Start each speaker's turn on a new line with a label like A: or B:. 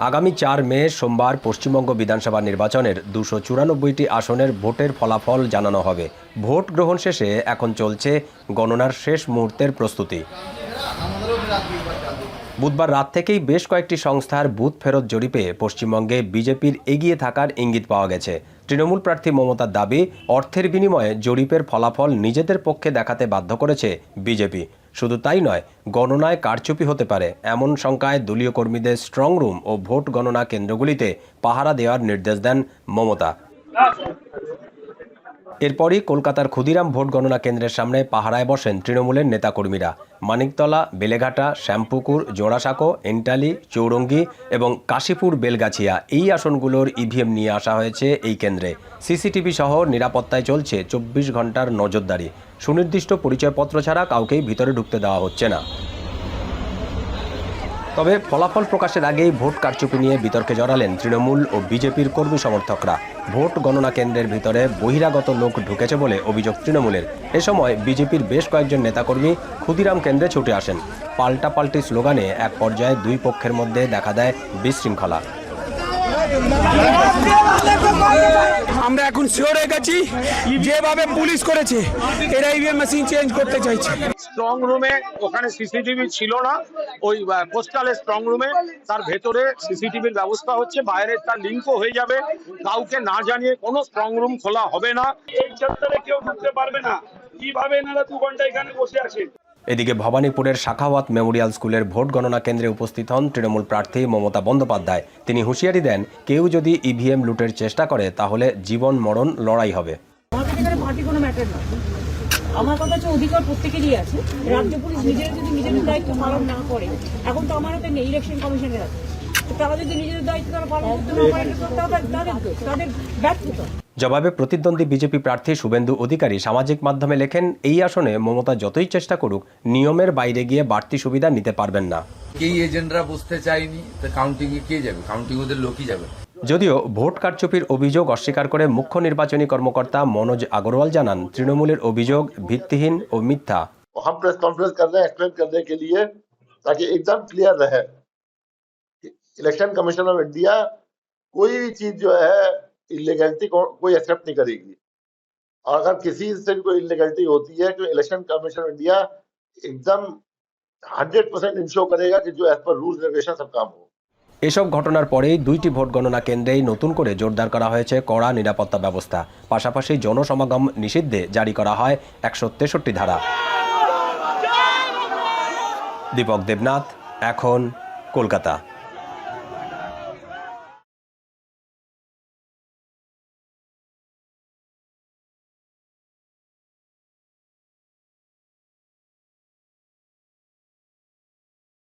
A: আগামী 4 মে সোমবার পশ্চিমবঙ্গ বিধানসভা নির্বাচনের 294টি আসনের ভোটের ফলাফল জানানো হবে। ভোট গ্রহণ শেষে এখন চলছে গণনার শেষ মুহূর্তের প্রস্তুতি। বুধবার রাত থেকেই বেশ কয়েকটি সংস্থার বুথ ফেরত জরিপে পশ্চিমবঙ্গে বিজেপির এগিয়ে থাকার ইঙ্গিত পাওয়া গেছে। তৃণমূল প্রার্থী মমতার দাবি, অর্থের বিনিময়ে জরিপের ফলাফল নিজেদের পক্ষে দেখাতে বাধ্য করেছে বিজেপি। শুধু তাই নয়, গণনায় কারচুপি হতে পারে এমন শঙ্কায় দলীয় কর্মীদের স্ট্রং রুম ও ভোট গণনা কেন্দ্রগুলিতে পাহারা দেওয়ার নির্দেশ দেন মমতা। এরপরই কলকাতার ক্ষুদিরাম ভোট গণনা কেন্দ্রের সামনে পাহারায় বসেন তৃণমূলের নেতাকর্মীরা। মানিকতলা, বেলেঘাটা, শ্যামপুকুর, জোড়াসাঁকো, এন্টালি, চৌরঙ্গি এবং কাশীপুর বেলগাছিয়া এই আসনগুলোর ইভিএম নিয়ে আসা হয়েছে এই কেন্দ্রে। সিসিটিভি সহ নিরাপত্তায় চলছে 24 ঘন্টার নজরদারি। সুনির্দিষ্ট পরিচয়পত্র ছাড়া কাউকেই ভিতরে ঢুকতে দেওয়া হচ্ছে না। তবে ফলাফল প্রকাশের আগেই ভোট কারচুপি নিয়ে বিতর্কে জড়ালেন তৃণমূল ও বিজেপির কর্মী সমর্থকরা। ভোট গণনা কেন্দ্রের ভিতরে বহিরাগত লোক ঢুকেছে বলে অভিযোগ তৃণমূলের। এ সময় বিজেপির বেশ কয়েকজন নেতাকর্মী ক্ষুদিরাম কেন্দ্রে ছুটে আসেন। পাল্টাপাল্টি স্লোগানে এক পর্যায়ে দুই পক্ষের মধ্যে দেখা দেয় বিশৃঙ্খলা।
B: আমরা এখন শিওর হয়ে গেছি, যেভাবে পুলিশ করেছে এরা ইভিএম মেশিন চেঞ্জ করতে চাইছে।
C: স্ট্রং রুমে ওখানে সিসিটিভি ছিল না, ওই পোস্টালের স্ট্রং রুমে তার ভেতরে সিসিটিভির ব্যবস্থা হচ্ছে, বাইরে তার লিঙ্কও হয়ে যাবে। কাউকে না জানিয়ে কোনো স্ট্রং রুম খোলা হবে না। এই চত্বরে কেউ ঢুকতে পারবে না। কিভাবে এনারা 2 ঘন্টা এখানে বসে আছে।
A: এদিকে ভবানীপুরের শাখাওয়াত মেমোরিয়াল স্কুলের ভোট গণনা কেন্দ্রে উপস্থিত হন তৃণমূল প্রার্থী মমতা বন্দ্যোপাধ্যায়। তিনি হুঁশিয়ারি দেন, কেউ যদি ইভিএম লুটের চেষ্টা করে তাহলে জীবন মরণ লড়াই হবে।
D: আমার কথা হচ্ছে, অধিকার প্রত্যেকেরই আছে। রাজ্য পুলিশ নিজেরা যদি নিজেদের দায়িত্ব পালন না করে, এখন তো আমার হাতে নেই, ইলেকশন কমিশনের আছে, তারা যদি নিজেদের দায়িত্ব তারা পালন করতে না পারে তাদের ব্যর্থতা।
A: জবাবে প্রতিদ্বন্দ্বী বিজেপি প্রার্থী শুভেন্দু অধিকারী সামাজিক মাধ্যমে লেখেন, এই আসনে মমতা যতই চেষ্টা করুক নিয়মের বাইরে গিয়ে বাড়তি সুবিধা নিতে পারবেন না।
E: কেই এজেন্টরা বসতে চায়নি, তো কাউন্টিং এ কে যাবে? কাউন্টিং ওদের লোকই যাবে।
A: যদিও ভোট কারচুপির অভিযোগ অস্বীকার করে মুখ্য নির্বাচনী কর্মকর্তা মনোজ আগরওয়াল জানান, তৃণমূলের অভিযোগ ভিত্তিহীন ও মিথ্যা।
F: हम प्रेस कॉन्फ्रेंस कर रहे हैं एक्सप्लेन करने के लिए, ताकि एकदम क्लियर रहे। इलेक्शन कमीशन ऑफ इंडिया कोई भी चीज जो है इलीगलिटी को कोई एक्सेप्ट नहीं करेगी, और अगर किसी से भी कोई इलीगलिटी होती है तो इलेक्शन कमीशन ऑफ इंडिया एकदम 100% इंश्योर करेगा कि जो एज पर रूल्स रेगुलेशन सब काम हो।
A: এসব ঘটনার পরেই 2টি ভোট গণনা কেন্দ্রেই নতুন করে জোরদার করা হয়েছে কড়া নিরাপত্তা ব্যবস্থা। পাশাপাশি জনসমাগম নিষিদ্ধে জারি করা হয় 163 ধারা। দীপক দেবনাথ, এখন, কলকাতা।